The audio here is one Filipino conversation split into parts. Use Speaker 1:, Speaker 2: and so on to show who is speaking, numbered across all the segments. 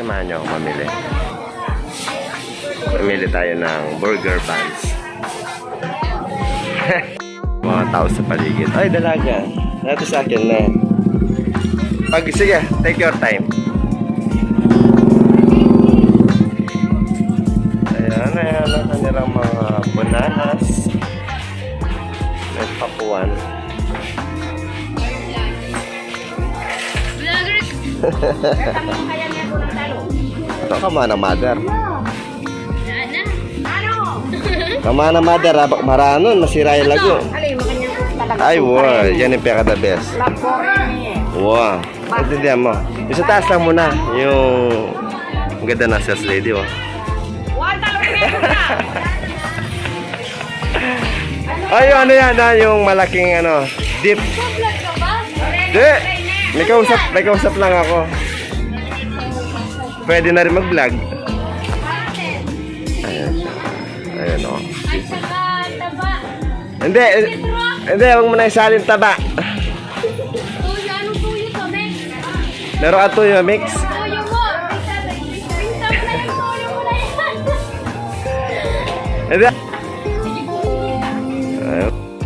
Speaker 1: samahan niyo ako mamili. Mamili tayo ng burger buns. Mga tao sa paligid. Ay, dalaga. Nato sa akin na. Sige, take your time. Ayan ang kanilang mga bananas. May pakuan. Ito ka mana mother. Kama na mother, maranon, masira yung lago. Ay, wow, yan yung peka the best. Wow, natindihan mo. Yung sa taas lang muna, yung ganda na sales lady, oh. Ay, ano yan, yung malaking, dip. Di, may kausap lang ako. Pwede na rin mag-vlog. Ayan o. Hindi, huwag mo na isalin taba.
Speaker 2: Tuyo, anong tuyo to, Mix?
Speaker 1: Meron ka tuyo, mix?
Speaker 2: Tuyo mo. Pintap na yung tuyo mo na yan.
Speaker 1: Hindi.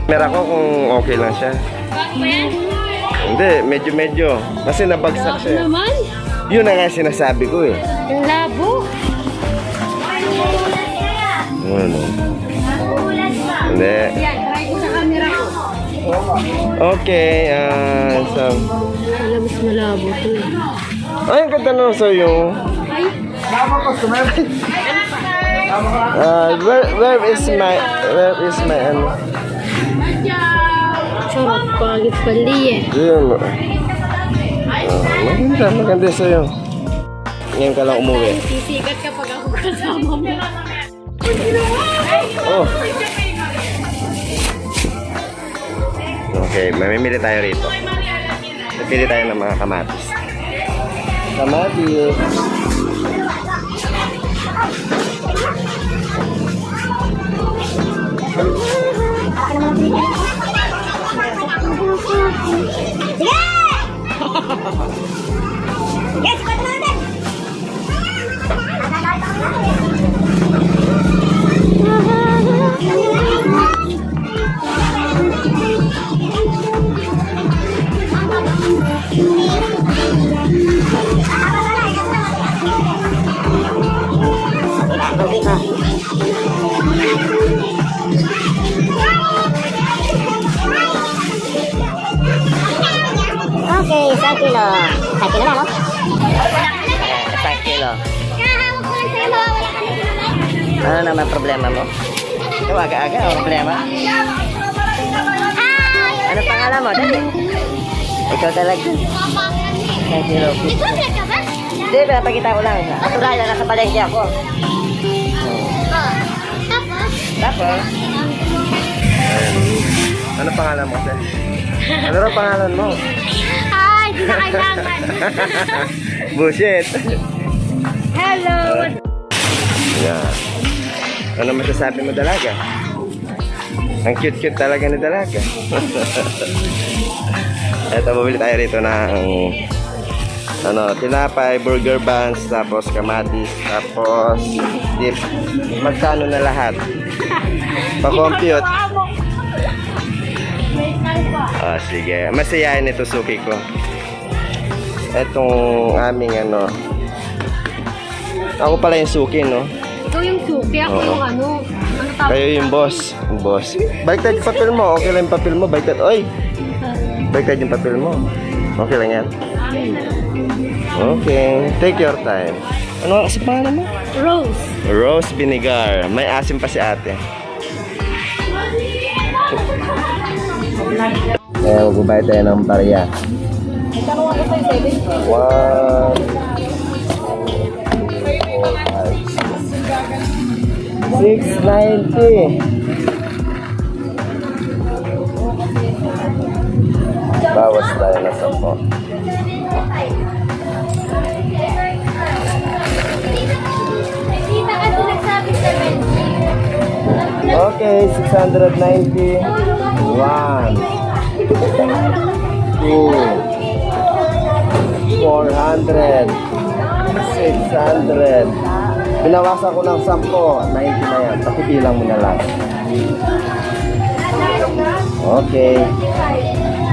Speaker 1: Meron ko kung okay lang siya.
Speaker 2: Bago ba yan?
Speaker 1: Hindi, medyo. Kasi nabagsak siya.
Speaker 2: Naman?
Speaker 1: Yun na nga sinasabi ko eh.
Speaker 2: Ang labo.
Speaker 1: Ano? Hindi.
Speaker 2: Yan, try ko sa camera ko.
Speaker 1: Okay, so...
Speaker 2: Alam, mas malabo to eh.
Speaker 1: Ay, ang ganda naman sa'yo.
Speaker 2: Ay.
Speaker 1: Where is my
Speaker 2: Sarap, pagit pali eh.
Speaker 1: Yun. Maganda sa'yo. Ngayon ka lang umuwi.
Speaker 2: Sisikat kapag ako kasama mo.
Speaker 1: Oh. Okay, mamimili tayo rito. Napili tayo ng mga kamatis. Kamatis.
Speaker 3: Okay, 1 kilo. 1 kilo na, no? 1 kilo.
Speaker 2: Kahawak ko lang sa'yo, mawawala ka na.
Speaker 3: Ano naman problema mo? Ito, aga-aga, ang problema. Ano pangalan mo? Dali. Ikaw talaga. 1 kilo.
Speaker 2: Nag-vlog ka ba?
Speaker 3: Hindi, pinapakita ko lang. Natural na nasa palengke ako.
Speaker 2: Tapos?
Speaker 3: Tapos,
Speaker 1: Ano pangalan mo, sir? Ano raw pangalan mo?
Speaker 2: Ay, di na kailangan.
Speaker 1: Bullshit.
Speaker 2: Hello.
Speaker 1: Yeah. Ano masasabi mo, dalaga? Ang cute-cute talaga ni dalaga. Ito, bumili tayo rito ng tinapay, burger buns, tapos kamatis, tapos dip. Magkano na lahat? Pa-compute. Sige. Masayahin ito suki ko. Etong aming ako pala yung suki, no?
Speaker 2: Ikaw yung suki, ako
Speaker 1: Oo.
Speaker 2: yung ano tawag?
Speaker 1: Kayo yung boss. Yung boss. Baliktad yung papel mo. Okay lang yung papel mo. Baliktad. Oy! Baliktad yung papel mo. Okay lang yan. Okay. Take your time. Ano kasi pangalan mo?
Speaker 2: Rose.
Speaker 1: Rose vinegar. May asim pa si ate. Magbabayad tayo ng barya. 690. Bawas tayo na 10.
Speaker 2: Kita kasi nagsabi 70.
Speaker 1: Okay, 690. 1, 2, 400, 600. 600. Binawasan ko ng 10, 90 na yan. Pakibilang mo na lang. Okay.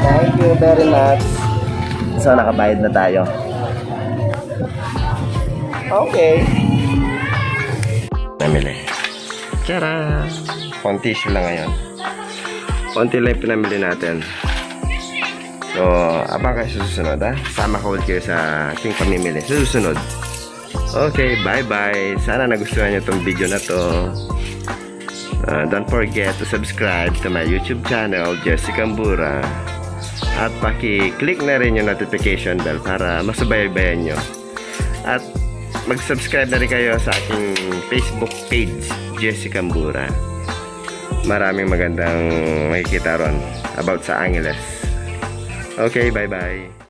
Speaker 1: Thank you very much. So, nakabayad na tayo. Okay. Namili. Tara! Konti sila ngayon. Konti lang yung pinamili natin. So, abang kayo sa susunod, ha? Sama ko ulit kayo sa ating pamimili. Sa susunod. Okay, bye-bye. Sana nagustuhan nyo itong video na to. Don't forget to subscribe to my YouTube channel, Jessica Mbura. At paki-click na rin yung notification bell para masubaybayan nyo. At mag-subscribe na rin kayo sa aking Facebook page, Jessica Mbura. Maraming magandang makikita ron about sa Angeles. Okay, bye-bye.